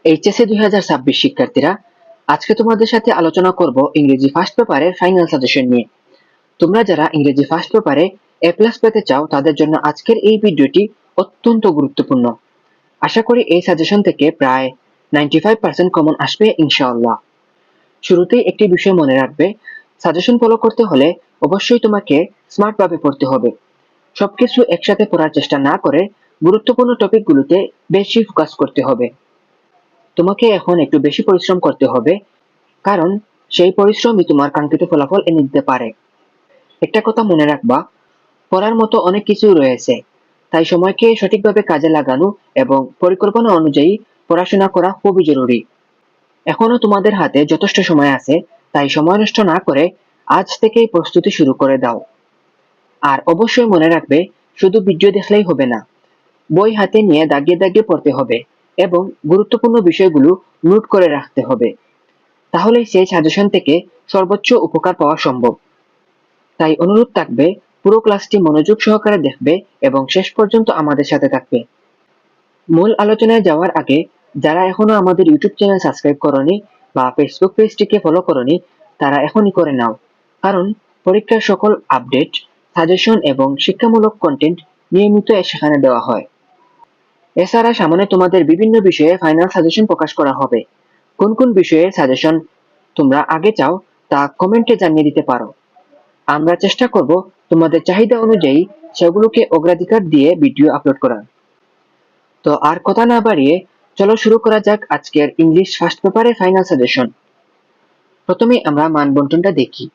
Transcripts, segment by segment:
HSC 2026 শিক্ষার্থীরা, আজকে তোমাদের সাথে আলোচনা করব ইংরেজি ফার্স্ট পেপারের ফাইনাল সাজেশন নিয়ে। তোমরা যারা ইংরেজি ফার্স্ট পেপারে এ প্লাস পেতে চাও তাদের জন্য আজকের এই ভিডিওটি অত্যন্ত গুরুত্বপূর্ণ। আশা করি এই সাজেশন থেকে প্রায় 95% কমন আসবে ইনশাআল্লাহ। শুরুতেই একটি বিষয় মনে রাখবে, সাজেশন ফলো করতে হলে অবশ্যই তোমাকে স্মার্ট ভাবে পড়তে হবে। সবকিছু একসাথে পড়ার চেষ্টা না করে গুরুত্বপূর্ণ টপিকগুলোতে বেশি ফোকাস করতে হবে। তোমাকে এখন একটু বেশি পরিশ্রম করতে হবে, কারণ সেই পরিশ্রমই তোমার কাঙ্ক্ষিত ফলাফল এনে দিতে পারে। একটা কথা মনে রাখবা, পড়ার মতো অনেক কিছু রয়েছে, তাই সময়কে সঠিকভাবে কাজে লাগানো এবং পরিকল্পনা অনুযায়ী পড়াশোনা করা খুবই জরুরি। এখনো তোমাদের হাতে যথেষ্ট সময় আছে, তাই সময় নষ্ট না করে আজ থেকেই প্রস্তুতি শুরু করে দাও। আর অবশ্যই মনে রাখবে, শুধু ভিডিও দেখলেই হবে না, বই হাতে নিয়ে দাগিয়ে দাগিয়ে পড়তে হবে এবং গুরুত্বপূর্ণ বিষয়গুলো নোট করে রাখতে হবে। তাহলেই সেই সাজেশন থেকে সর্বোচ্চ উপকার পাওয়া সম্ভব। তাই অনুরোধ থাকবে, পুরো ক্লাসটি মনোযোগ সহকারে দেখবে এবং শেষ পর্যন্ত আমাদের সাথে থাকবে। মূল আলোচনায় যাওয়ার আগে, যারা এখনো আমাদের ইউটিউব চ্যানেল সাবস্ক্রাইব করনি বা ফেসবুক পেজটিকে ফলো করনি, তারা এখনই করে নাও, কারণ পরীক্ষার সকল আপডেট, সাজেশন এবং শিক্ষামূলক কন্টেন্ট নিয়মিত সেখানে দেওয়া হয়। এছাড়া সামনে তোমাদের বিভিন্ন বিষয়ে ফাইনাল সাজেশন প্রকাশ করা হবে। কোন কোন বিষয়ের সাজেশন তোমরা আগে চাও তা কমেন্টে জানিয়ে দিতে পারো। আমরা চেষ্টা করব তোমাদের চাহিদা অনুযায়ী সেগুলোকে অগ্রাধিকার দিয়ে ভিডিও আপলোড করার। তো আর কথা না বাড়িয়ে চলো শুরু করা যাক আজকের ইংলিশ ফার্স্ট পেপারের ফাইনাল সাজেশন। প্রথমে আমরা মান বন্টনটা দেখি।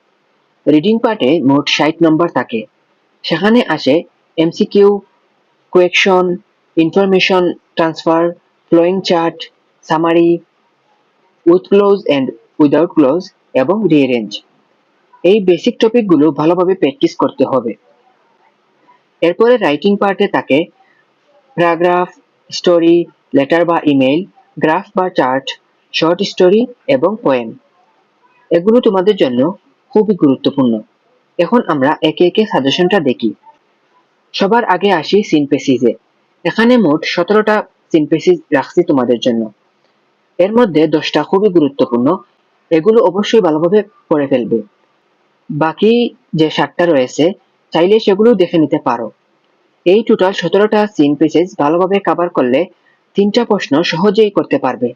রিডিং পার্টে মোট 60 নম্বর থাকে। সেখানে আসে MCQ, question, information transfer, flowing chart, summary, with close and without close এবং রিঅ্যারেঞ্জ। এই বেসিক টপিকগুলো ভালোভাবে প্র্যাকটিস করতে হবে। এরপরে রাইটিং পার্টে থাকে প্যারাগ্রাফ, স্টোরি, লেটার বা ইমেইল, গ্রাফ বা চার্ট, শর্ট স্টোরি এবং পোয়েম। এগুলো তোমাদের জন্য খুবই গুরুত্বপূর্ণ। এখন আমরা একে একে সাজেশনটা দেখি। সবার আগে আসি সিনথেসিসে। এখানে মোট 17টা সিনথেসিস রাখছি তোমাদের জন্য। এর মধ্যে 10টা খুবই গুরুত্বপূর্ণ, এগুলো অবশ্যই ভালোভাবে পড়ে ফেলবে। বাকি যে 7টা রয়েছে, চাইলে সেগুলো দেখে নিতে পারো। এই টোটাল 17টা সিনথেসিস ভালোভাবে কভার করলে 3টা প্রশ্ন সহজেই করতে পারবে।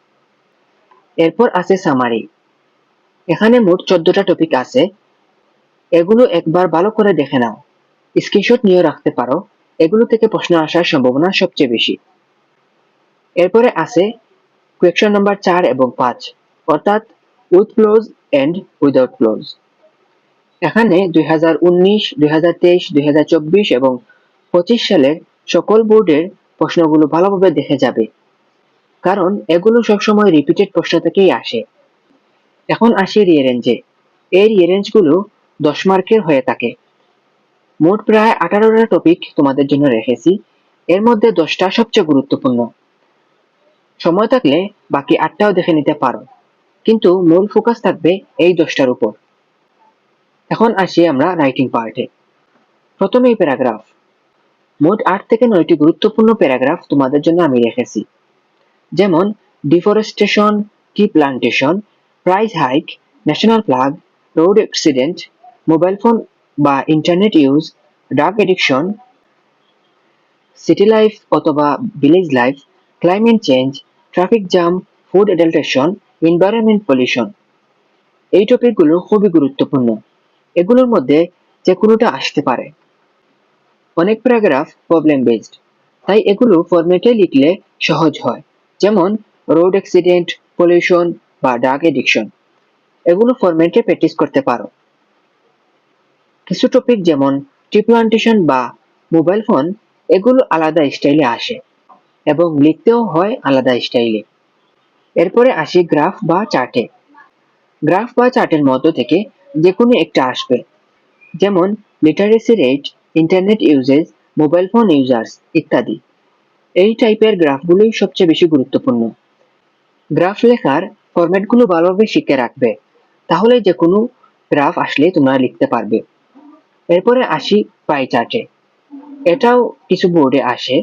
এরপর আছে সামারি। এখানে মোট 14টা টপিক আছে, এগুলো একবার ভালো করে দেখে নাও, স্ক্রিনশট নিয়ে রাখতে পারো, এগুলো থেকে প্রশ্ন আসার সম্ভাবনা সবচেয়ে বেশি। এরপরে আছে কোয়েকশন নাম্বার 4 এবং 5, অর্থাৎ with close and without close. এখানে 2019, 2023, 2024 এবং 25 সালের সকল বোর্ডের প্রশ্নগুলো ভালোভাবে দেখে যাবে, কারণ এগুলো সবসময় রিপিটেড প্রশ্ন থেকেই আসে। এখন আসি রিঅ্যারেঞ্জে। এই রিঅ্যারেঞ্জ গুলো 10 মার্কের হয়ে থাকে। মোট প্রায় 18টা টপিক তোমাদের জন্য রেখেছি, এর মধ্যে 10টা সবচেয়ে গুরুত্বপূর্ণ। সময় থাকলে বাকি 8টাও দেখে নিতে পারো, কিন্তু মূল ফোকাস থাকবে এই 10টার উপর। এখন আসি আমরা রাইটিং পার্টে। প্রথমেই প্যারাগ্রাফ। মোট 8 থেকে 9টি গুরুত্বপূর্ণ প্যারাগ্রাফ তোমাদের জন্য আমি রেখেছি, যেমন deforestation, tree plantation, price hike, national flag, road accident, mobile phone বা internet use, drug addiction, city life অথবা village life, climate change, traffic jam, food adulteration, environment pollution. এই টপিকগুলো খুবই গুরুত্বপূর্ণ, এগুলোর মধ্যে যে কোনোটা আসতে পারে। অনেক প্যারাগ্রাফ প্রবলেম বেসড, তাই এগুলো ফরম্যাটে লিখলে সহজ হয়, যেমন রোড অ্যাক্সিডেন্ট, পলিউশন বা ড্রাগ এডিকশন। এগুলো ফরম্যাটে প্র্যাকটিস করতে পারো। কিছু টপিক যেমন টি প্লান্টেশন বা মোবাইল ফোন, এগুলো আলাদা স্টাইলে আসে এবং লিখতেও হয় আলাদা স্টাইলে। এরপরে আসি গ্রাফ বা চার্টে। গ্রাফ বা চার্টের মধ্য থেকে যে কোনো একটা আসবে, যেমন literacy rate, internet uses, mobile phone users ইত্যাদি। এই টাইপের গ্রাফগুলোই সবচেয়ে বেশি গুরুত্বপূর্ণ। গ্রাফ লেখার ফরম্যাটগুলো ভালোভাবে শিখে রাখবে, তাহলে যে কোনো গ্রাফ আসলে তোমরা লিখতে পারবে। এরপরে আসি পাই চার্টে। এটাও কিছু বোর্ডে আসে।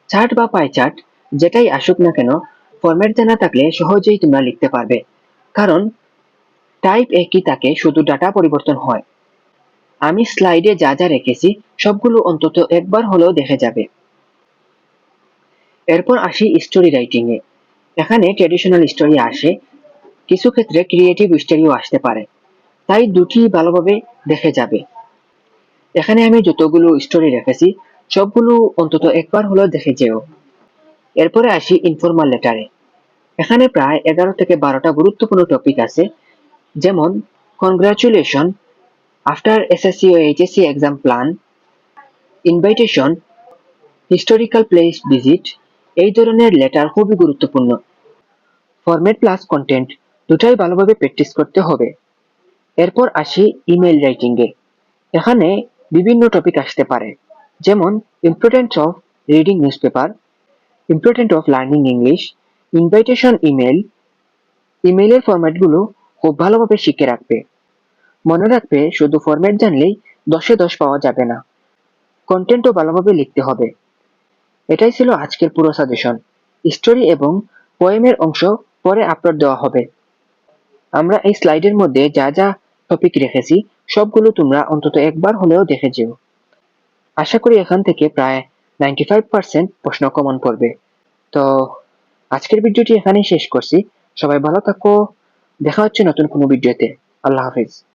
চার্ট বা পাই চার্ট যেটাই আসুক না কেন, ফরম্যাট জানা থাকলে সহজেই তোমরা লিখতে পারবে, কারণ টাইপ একই থাকে, শুধু ডাটা পরিবর্তন হয়। আমি স্লাইডে যা যা রেখেছি সবগুলো অন্তত একবার হলেও দেখে যাবে। এরপর আসি স্টোরি রাইটিং এ। এখানে ট্র্যাডিশনাল স্টোরি আসে, কিছু ক্ষেত্রে ক্রিয়েটিভ স্টোরিও আসতে পারে, তাই দুটি ভালোভাবে দেখে যাবে। এখানে আমি যতগুলো স্টোরি রেখেছি সবগুলো অন্তত একবার হলেও দেখে যেও। এরপরে আসি ইনফর্মাল লেটারে। এখানে প্রায় 11 থেকে 12টা গুরুত্বপূর্ণ টপিক আছে, যেমন কনগ্রাচুলেশন, আফটার এসএসসি ও HSC exam plan, invitation, historical place visit. এই ধরনের লেটার খুবই গুরুত্বপূর্ণ। ফরম্যাট প্লাস কন্টেন্ট দুটাই ভালোভাবে প্র্যাকটিস করতে হবে। এরপর আসি ইমেল রাইটিং এ। এখানে বিভিন্ন টপিক আসতে পারে, যেমন importance of reading newspaper, important of learning English, invitation email. ইমেইলের ফরম্যাটগুলো খুব ভালোভাবে শিখে রাখবে। মনে রাখবে, শুধু ফরম্যাট জানলেই 10-এ 10 পাওয়া যাবে না, কন্টেন্টও ভালোভাবে লিখতে হবে। এটাই ছিল আজকের পুরো সাজেশন। স্টোরি এবং পোয়েমের অংশ পরে আপলোড দেওয়া হবে। আমরা এই স্লাইডের মধ্যে যা যা টপিক রেখেছি সবগুলো তোমরা অন্তত একবার হলেও দেখে যেও। আশা করি এখান থেকে প্রায় 95% প্রশ্ন কমন পড়বে। তো আজকের ভিডিওটি এখানেই শেষ করছি। সবাই ভালো থাকো, দেখা হচ্ছে নতুন কোনো ভিডিওতে। আল্লাহ হাফেজ।